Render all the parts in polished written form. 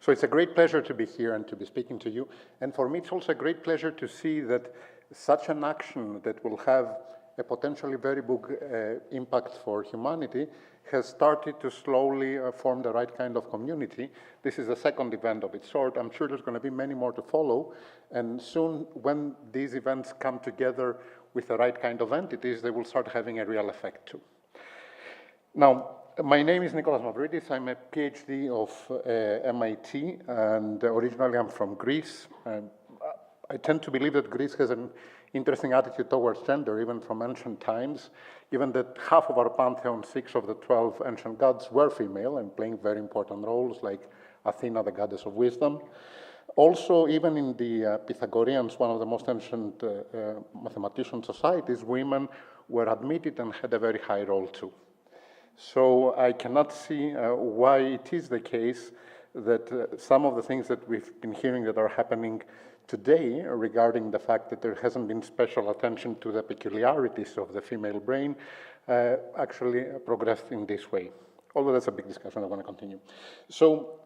So it's a great pleasure to be here and to be speaking to you. And for me, it's also a great pleasure to see that such an action that will have a potentially very big impact for humanity has started to slowly form the right kind of community. This is the second event of its sort. I'm sure there's going to be many more to follow. And soon, when these events come together with the right kind of entities, they will start having a real effect too. Now, my name is Nikolaos Mavridis. I'm a PhD of MIT, and originally I'm from Greece. I tend to believe that Greece has an interesting attitude towards gender, even from ancient times, given that half of our pantheon, 6 of the 12 ancient gods, were female and playing very important roles, like Athena, the goddess of wisdom. Also, even in the Pythagoreans, one of the most ancient mathematician societies, women were admitted and had a very high role too. So I cannot see why it is the case that some of the things that we've been hearing that are happening today regarding the fact that there hasn't been special attention to the peculiarities of the female brain actually progressed in this way. Although that's a big discussion, I want to continue. So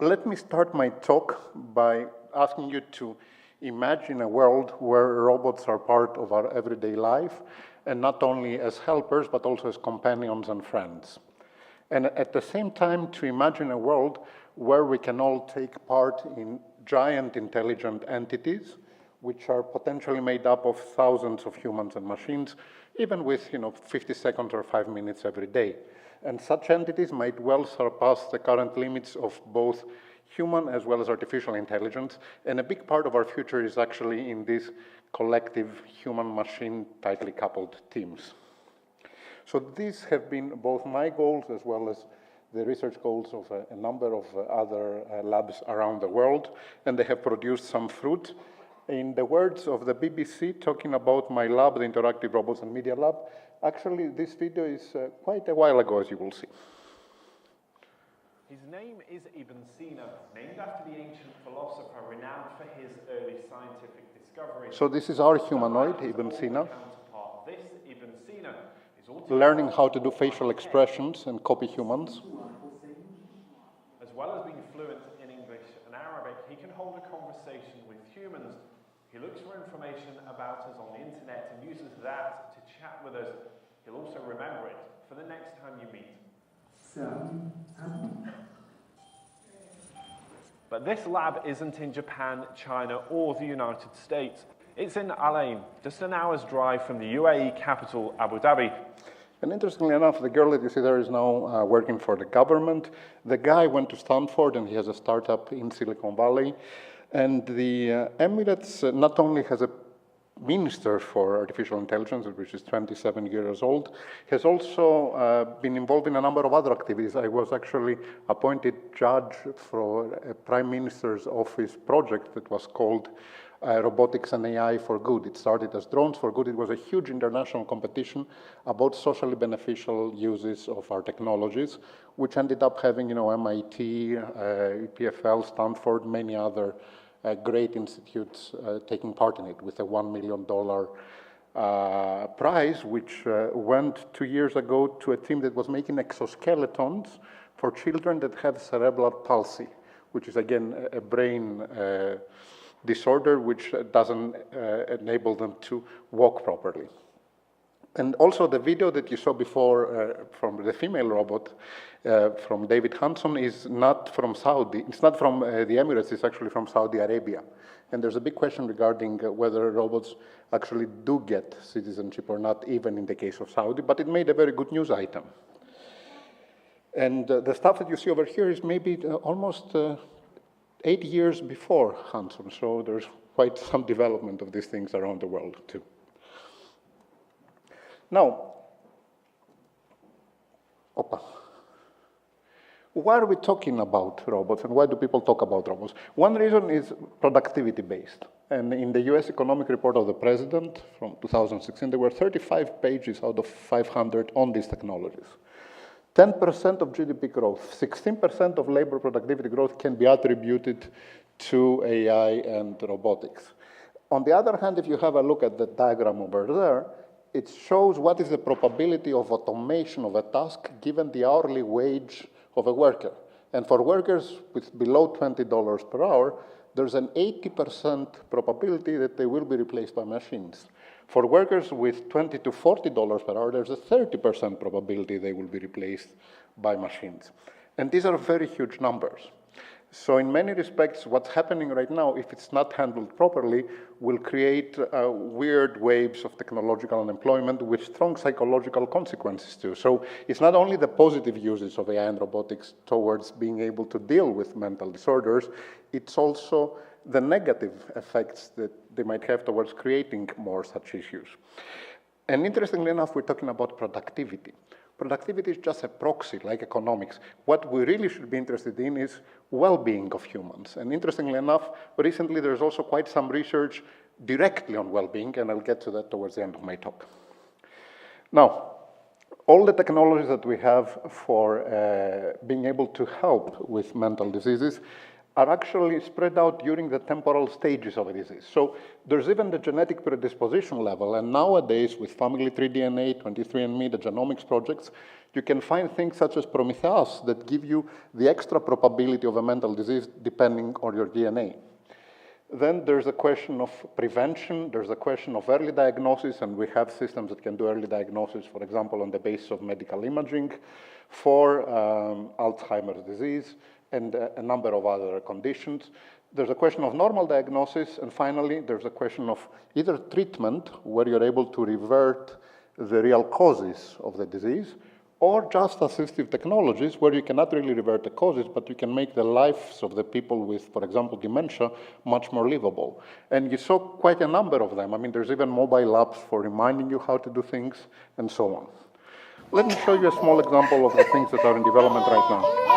let me start my talk by asking you to imagine a world where robots are part of our everyday life, and not only as helpers, but also as companions and friends. And at the same time, to imagine a world where we can all take part in giant intelligent entities, which are potentially made up of thousands of humans and machines, even with 50 seconds or 5 minutes every day. And such entities might well surpass the current limits of both human as well as artificial intelligence. And a big part of our future is actually in these collective human-machine tightly coupled teams. So these have been both my goals as well as the research goals of a number of other labs around the world, and they have produced some fruit. In the words of the BBC, talking about my lab, the Interactive Robots and Media Lab, actually this video is quite a while ago, as you will see. His name is Ibn Sina, named after the ancient philosopher renowned for his early scientific discoveries. So this is our humanoid, Ibn Sina, learning how to do facial expressions and copy humans. As well as being fluent in English and Arabic, he can hold a conversation with humans. He looks for information about us on the internet and uses that to chat with us. He'll also remember it for the next time you meet. But this lab isn't in Japan, China, or the United States. It's in Al Ain, just an hour's drive from the UAE capital, Abu Dhabi. And interestingly enough, the girl that you see there is now working for the government. The guy went to Stanford, and he has a startup in Silicon Valley. And the Emirates not only has a minister for artificial intelligence, which is 27 years old, has also been involved in a number of other activities. I was actually appointed judge for a Prime Minister's office project that was called Robotics and AI for Good. It started as Drones for Good. It was a huge international competition about socially beneficial uses of our technologies, which ended up having, MIT, EPFL, Stanford, many other great institutes taking part in it, with a $1 million prize, which went 2 years ago to a team that was making exoskeletons for children that have cerebral palsy, which is, again, a brain disorder which doesn't enable them to walk properly. And also the video that you saw before from the female robot from David Hanson is not from Saudi. It's not from the Emirates, it's actually from Saudi Arabia. And there's a big question regarding whether robots actually do get citizenship or not, even in the case of Saudi, but it made a very good news item. And the stuff that you see over here is maybe almost 8 years before Hanson, so there's quite some development of these things around the world too. Now, why are we talking about robots, and why do people talk about robots? One reason is productivity-based. And in the US Economic Report of the President from 2016, there were 35 pages out of 500 on these technologies. 10% of GDP growth, 16% of labor productivity growth can be attributed to AI and robotics. On the other hand, if you have a look at the diagram over there, it shows what is the probability of automation of a task given the hourly wage of a worker. And for workers with below $20 per hour, there's an 80% probability that they will be replaced by machines. For workers with $20 to $40 per hour, there's a 30% probability they will be replaced by machines. And these are very huge numbers. So in many respects, what's happening right now, if it's not handled properly, will create weird waves of technological unemployment with strong psychological consequences too. So it's not only the positive uses of AI and robotics towards being able to deal with mental disorders, it's also the negative effects that they might have towards creating more such issues. And interestingly enough, we're talking about productivity. Productivity is just a proxy, like economics. What we really should be interested in is well-being of humans. And interestingly enough, recently there's also quite some research directly on well-being, and I'll get to that towards the end of my talk. Now, all the technologies that we have for being able to help with mental diseases are actually spread out during the temporal stages of a disease. So there's even the genetic predisposition level, and nowadays with family tree DNA, 23andMe, the genomics projects, you can find things such as Prometheus that give you the extra probability of a mental disease depending on your DNA. Then there's a question of prevention, there's a question of early diagnosis, and we have systems that can do early diagnosis, for example, on the basis of medical imaging for Alzheimer's disease, and a number of other conditions. There's a question of normal diagnosis, and finally, there's a question of either treatment, where you're able to revert the real causes of the disease, or just assistive technologies, where you cannot really revert the causes, but you can make the lives of the people with, for example, dementia, much more livable. And you saw quite a number of them. I mean, there's even mobile apps for reminding you how to do things, and so on. Let me show you a small example of the things that are in development right now.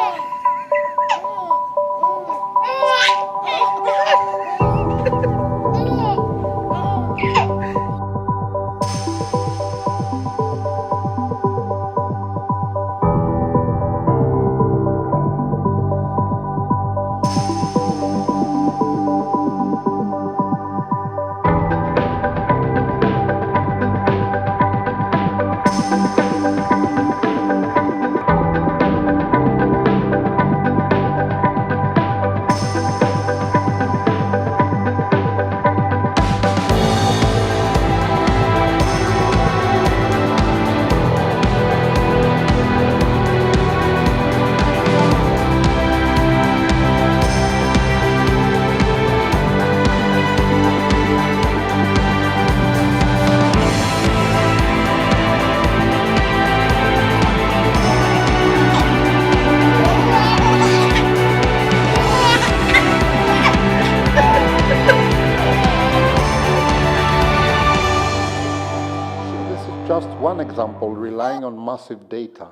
One example, relying on massive data,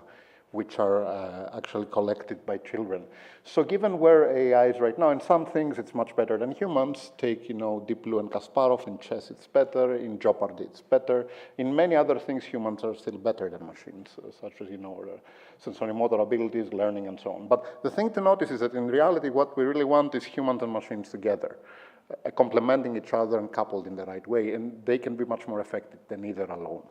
which are actually collected by children. So given where AI is right now, in some things it's much better than humans. Take, Deep Blue and Kasparov. In chess it's better, in Jeopardy it's better. In many other things, humans are still better than machines, such as, sensory motor abilities, learning, and so on. But the thing to notice is that in reality, what we really want is humans and machines together, complementing each other and coupled in the right way, and they can be much more effective than either alone.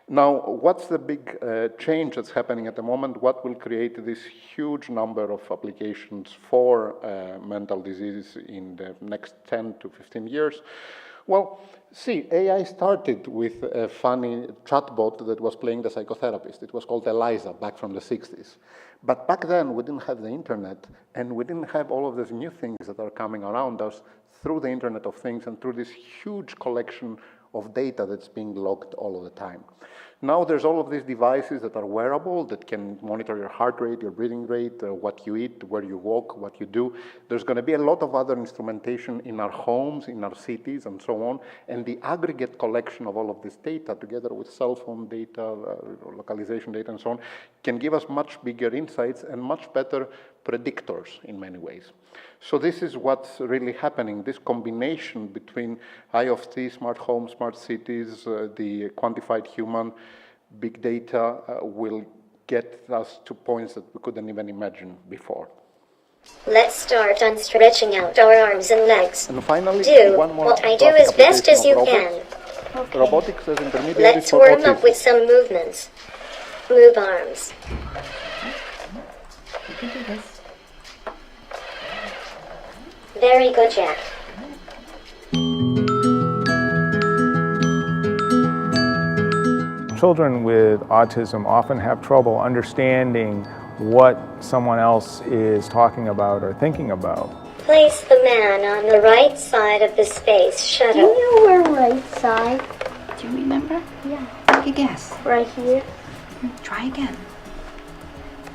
Now, what's the big change that's happening at the moment? What will create this huge number of applications for mental diseases in the next 10 to 15 years? Well, see, AI started with a funny chatbot that was playing the psychotherapist. It was called Eliza back from the 60s. But back then, we didn't have the internet, and we didn't have all of these new things that are coming around us through the Internet of Things and through this huge collection of data that's being logged all of the time. Now there's all of these devices that are wearable, that can monitor your heart rate, your breathing rate, what you eat, where you walk, what you do. There's going to be a lot of other instrumentation in our homes, in our cities, and so on. And the aggregate collection of all of this data, together with cell phone data, localization data, and so on, can give us much bigger insights and much better predictors in many ways. So this is what's really happening, this combination between IoT, smart homes, smart cities, the quantified human, big data will get us to points that we couldn't even imagine before. Let's start on stretching out our arms and legs. And finally, do one more what I do as best as you can. Okay. Robotics as intermediate. Let's warm up with some movements. Move arms. You can do this. Very good, Jack. Children with autism often have trouble understanding what someone else is talking about or thinking about. Place the man on the right side of the space shuttle. Do you know where right side? Do you remember? Yeah. Take a guess. Right here. Try again.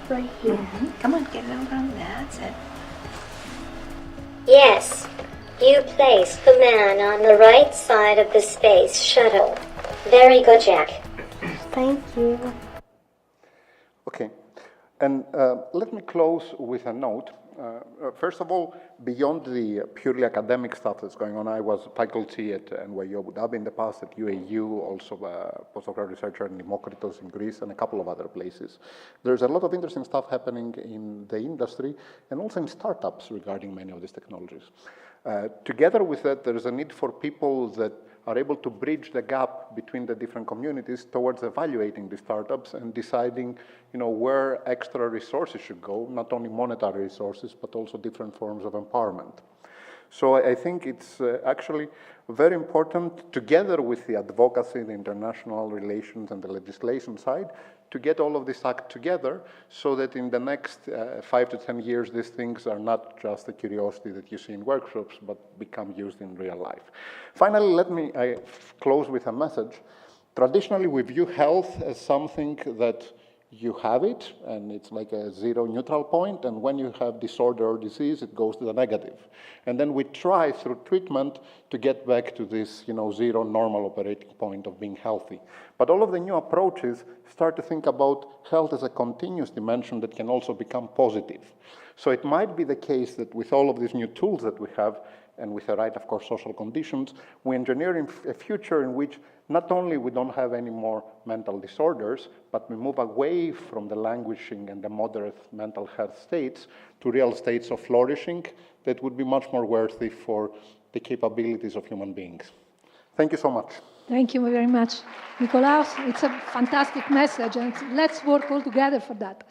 Right here. Come on, get it over on. That's it. Yes. You place the man on the right side of the space shuttle. Very good, Jack. Thank you. Okay, and let me close with a note. First of all, beyond the purely academic stuff that's going on, I was faculty at NYU Abu Dhabi in the past, at UAU, also a postdoctoral researcher in Nikolaos in Greece, and a couple of other places. There's a lot of interesting stuff happening in the industry and also in startups regarding many of these technologies. Together with that, there's a need for people that are able to bridge the gap between the different communities towards evaluating the startups and deciding, where extra resources should go, not only monetary resources, but also different forms of empowerment. So I think it's actually very important, together with the advocacy, the international relations, and the legislation side, to get all of this act together so that in the next 5 to 10 years, these things are not just a curiosity that you see in workshops, but become used in real life. Finally, let me close with a message. Traditionally, we view health as something that you have it, and it's like a zero neutral point, and when you have disorder or disease, it goes to the negative. And then we try through treatment to get back to this, zero normal operating point of being healthy. But all of the new approaches start to think about health as a continuous dimension that can also become positive. So it might be the case that with all of these new tools that we have, and with the right, of course, social conditions, we engineer a future in which not only we don't have any more mental disorders, but we move away from the languishing and the moderate mental health states to real states of flourishing that would be much more worthy for the capabilities of human beings. Thank you so much. Thank you very much, Nikolaos. It's a fantastic message, and let's work all together for that.